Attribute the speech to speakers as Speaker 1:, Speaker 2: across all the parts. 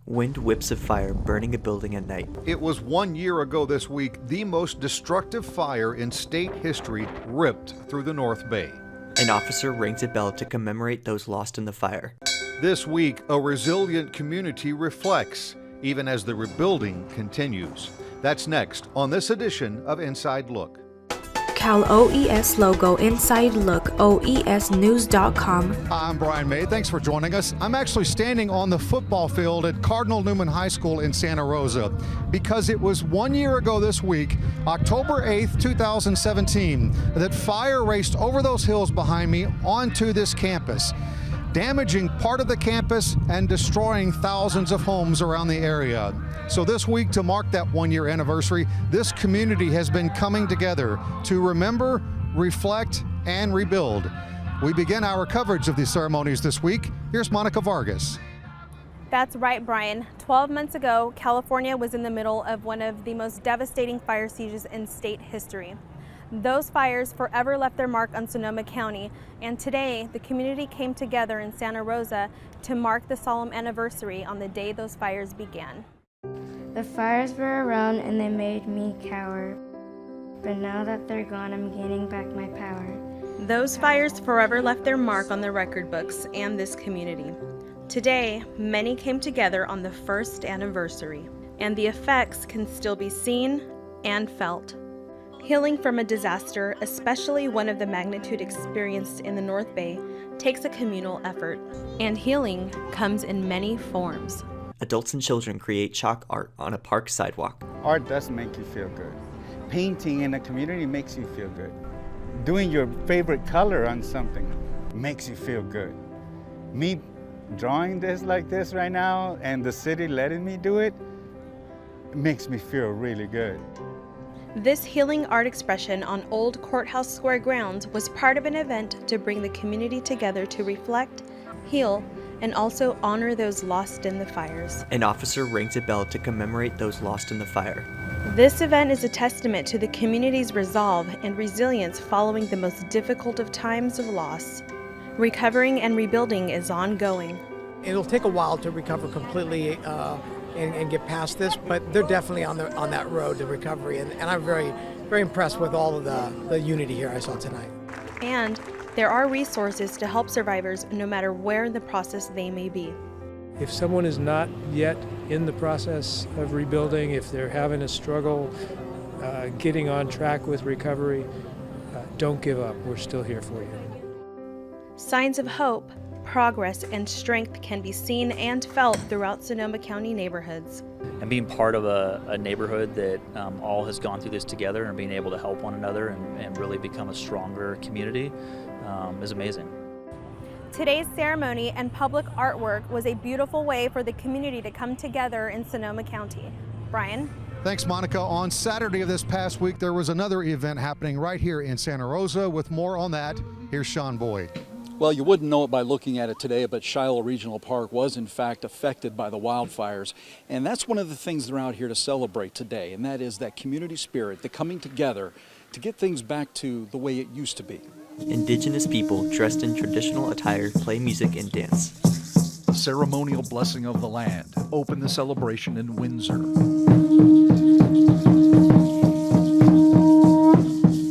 Speaker 1: Wind whips of fire burning a building at night.
Speaker 2: It was 1 year ago this week, the most destructive fire in state history ripped through the North Bay.
Speaker 1: An officer rings a bell to commemorate those lost in the fire.
Speaker 2: This week, a resilient community reflects, even as the rebuilding continues. That's next on this edition of Inside Look.
Speaker 3: Cal OES logo Inside Look, oesnews.com.
Speaker 2: I'm Brian May. Thanks for joining us. I'm actually standing on the football field at Cardinal Newman High School in Santa Rosa because it was 1 year ago this week, October 8th, 2017, that fire raced over those hills behind me onto this campus, damaging part of the campus and destroying thousands of homes around the area. So this week, to mark that 1 year anniversary, this community has been coming together to remember, reflect, and rebuild. We begin our coverage of these ceremonies this week. Here's Monica Vargas.
Speaker 4: That's right, Brian. 12 months ago, California was in the middle of one of the most devastating fire sieges in state history. Those fires forever left their mark on Sonoma County, and today the community came together in Santa Rosa to mark the solemn anniversary on the day those fires began.
Speaker 5: The fires were around and they made me cower, but now that they're gone, I'm gaining back my power.
Speaker 4: Those fires forever left their mark on the record books and this community. Today, many came together on the first anniversary, and the effects can still be seen and felt. Healing from a disaster, especially one of the magnitude experienced in the North Bay, takes a communal effort, and healing comes in many forms.
Speaker 1: Adults and children create chalk art on a park sidewalk.
Speaker 6: Art does make you feel good. Painting in a community makes you feel good. Doing your favorite color on something makes you feel good. Me drawing this like this right now and the city letting me do it makes me feel really good.
Speaker 4: This healing art expression on Old Courthouse Square grounds was part of an event to bring the community together to reflect, heal, and also honor those lost in the fires.
Speaker 1: An officer rings a bell to commemorate those lost in the fire.
Speaker 4: This event is a testament to the community's resolve and resilience following the most difficult of times of loss. Recovering and rebuilding is ongoing.
Speaker 7: It'll take a while to recover completely and get past this, but they're definitely on that road to recovery, and I'm very, very impressed with all of the unity here I saw tonight.
Speaker 4: And there are resources to help survivors no matter where in the process they may be.
Speaker 8: If someone is not yet in the process of rebuilding, if they're having a struggle getting on track with recovery, don't give up. We're still here for you.
Speaker 4: Signs of hope, progress, and strength can be seen and felt throughout Sonoma County neighborhoods.
Speaker 9: And being part of a neighborhood that all has gone through this together and being able to help one another and really become a stronger community is amazing.
Speaker 4: Today's ceremony and public artwork was a beautiful way for the community to come together in Sonoma County. Brian?
Speaker 2: Thanks, Monica. On Saturday of this past week, there was another event happening right here in Santa Rosa. With more on that, here's Sean Boyd.
Speaker 10: Well, you wouldn't know it by looking at it today, but Shiloh Regional Park was in fact affected by the wildfires. And that's one of the things they're out here to celebrate today, and that is that community spirit, the coming together to get things back to the way it used to be.
Speaker 1: Indigenous people dressed in traditional attire play music and dance.
Speaker 11: A ceremonial blessing of the land opened the celebration in Windsor.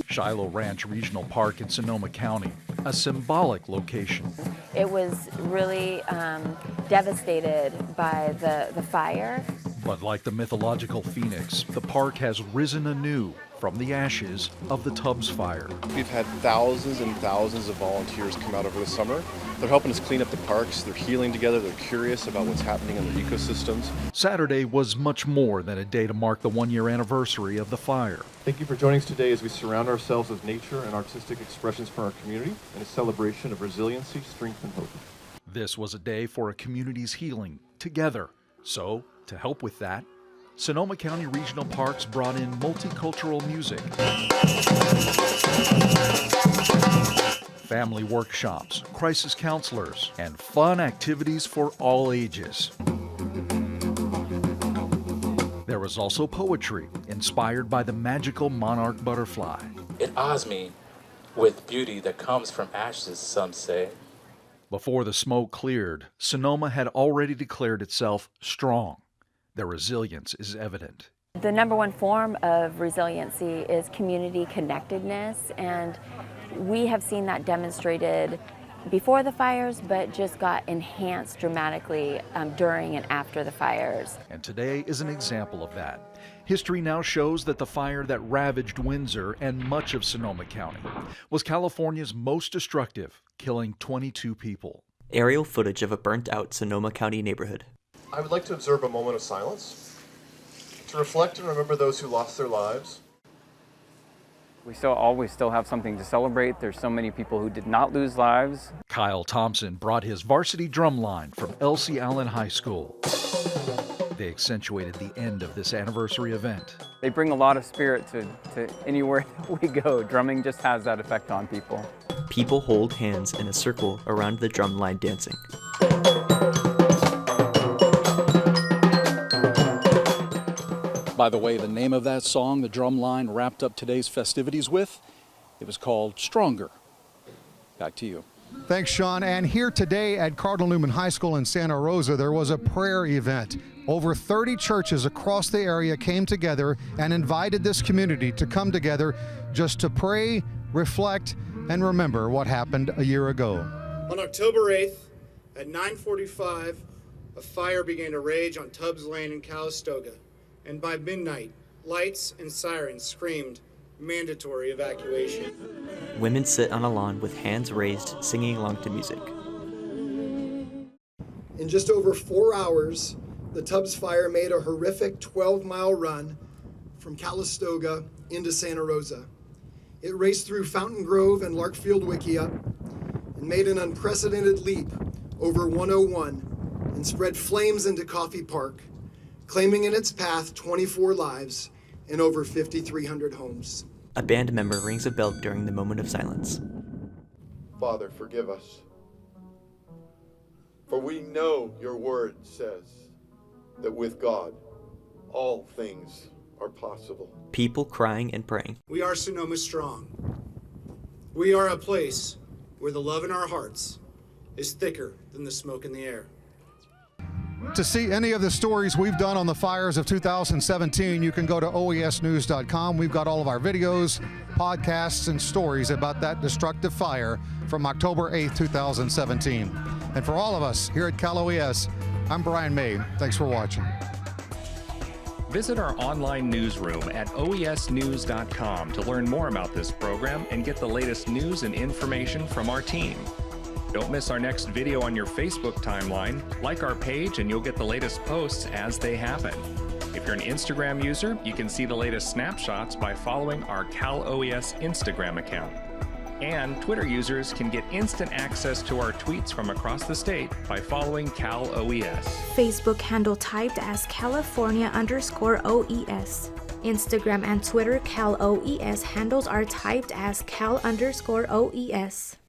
Speaker 11: Shiloh Ranch Regional Park in Sonoma County, a symbolic location.
Speaker 12: It was really devastated by the fire.
Speaker 11: But like the mythological phoenix, the park has risen anew from the ashes of the Tubbs fire.
Speaker 13: We've had thousands and thousands of volunteers come out over the summer. They're helping us clean up the parks, they're healing together, they're curious about what's happening in the ecosystems.
Speaker 11: Saturday was much more than a day to mark the 1 year anniversary of the fire.
Speaker 14: Thank you for joining us today as we surround ourselves with nature and artistic expressions from our community in a celebration of resiliency, strength, and hope.
Speaker 11: This was a day for a community's healing together. So, to help with that, Sonoma County Regional Parks brought in multicultural music, family workshops, crisis counselors, and fun activities for all ages. There was also poetry inspired by the magical monarch butterfly.
Speaker 15: It awes me with beauty that comes from ashes, some say.
Speaker 11: Before the smoke cleared, Sonoma had already declared itself strong. Their resilience is evident.
Speaker 12: The number one form of resiliency is community connectedness, and we have seen that demonstrated before the fires, but just got enhanced dramatically during and after the fires.
Speaker 11: And today is an example of that. History now shows that the fire that ravaged Windsor and much of Sonoma County was California's most destructive, killing 22 people.
Speaker 1: Aerial footage of a burnt-out Sonoma County neighborhood.
Speaker 14: I would like to observe a moment of silence to reflect and remember those who lost their lives.
Speaker 15: We always have something to celebrate. There's so many people who did not lose lives.
Speaker 11: Kyle Thompson brought his varsity drum line from Elsie Allen High School. They accentuated the end of this anniversary event.
Speaker 15: They bring a lot of spirit to anywhere that we go. Drumming just has that effect on people.
Speaker 1: People hold hands in a circle around the drum line dancing.
Speaker 10: By the way, the name of that song the drum line wrapped up today's festivities with, it was called Stronger. Back to you.
Speaker 2: Thanks, Sean. And here today at Cardinal Newman High School in Santa Rosa, there was a prayer event. Over 30 churches across the area came together and invited this community to come together just to pray, reflect, and remember what happened a year ago.
Speaker 16: On October 8th at 9:45, a fire began to rage on Tubbs Lane in Calistoga. And by midnight, lights and sirens screamed mandatory evacuation.
Speaker 1: Women sit on a lawn with hands raised, singing along to music.
Speaker 16: In just over 4 hours, the Tubbs fire made a horrific 12-mile run from Calistoga into Santa Rosa. It raced through Fountain Grove and Larkfield Wickiup and made an unprecedented leap over 101 and spread flames into Coffee Park, claiming in its path 24 lives and over 5,300 homes.
Speaker 1: A band member rings a bell during the moment of silence.
Speaker 17: Father, forgive us, for we know your word says that with God, all things are possible.
Speaker 1: People crying and praying.
Speaker 16: We are Sonoma Strong. We are a place where the love in our hearts is thicker than the smoke in the air.
Speaker 2: To see any of the stories we've done on the fires of 2017, you can go to oesnews.com. We've got all of our videos, podcasts, and stories about that destructive fire from October 8th, 2017. And for all of us here at Cal OES, I'm Brian May. Thanks for watching.
Speaker 18: Visit our online newsroom at oesnews.com to learn more about this program and get the latest news and information from our team. Don't miss our next video on your Facebook timeline. Like our page and you'll get the latest posts as they happen. If you're an Instagram user, you can see the latest snapshots by following our Cal OES Instagram account. And Twitter users can get instant access to our tweets from across the state by following Cal OES.
Speaker 3: Facebook handle typed as California_OES. Instagram and Twitter Cal OES handles are typed as Cal_OES.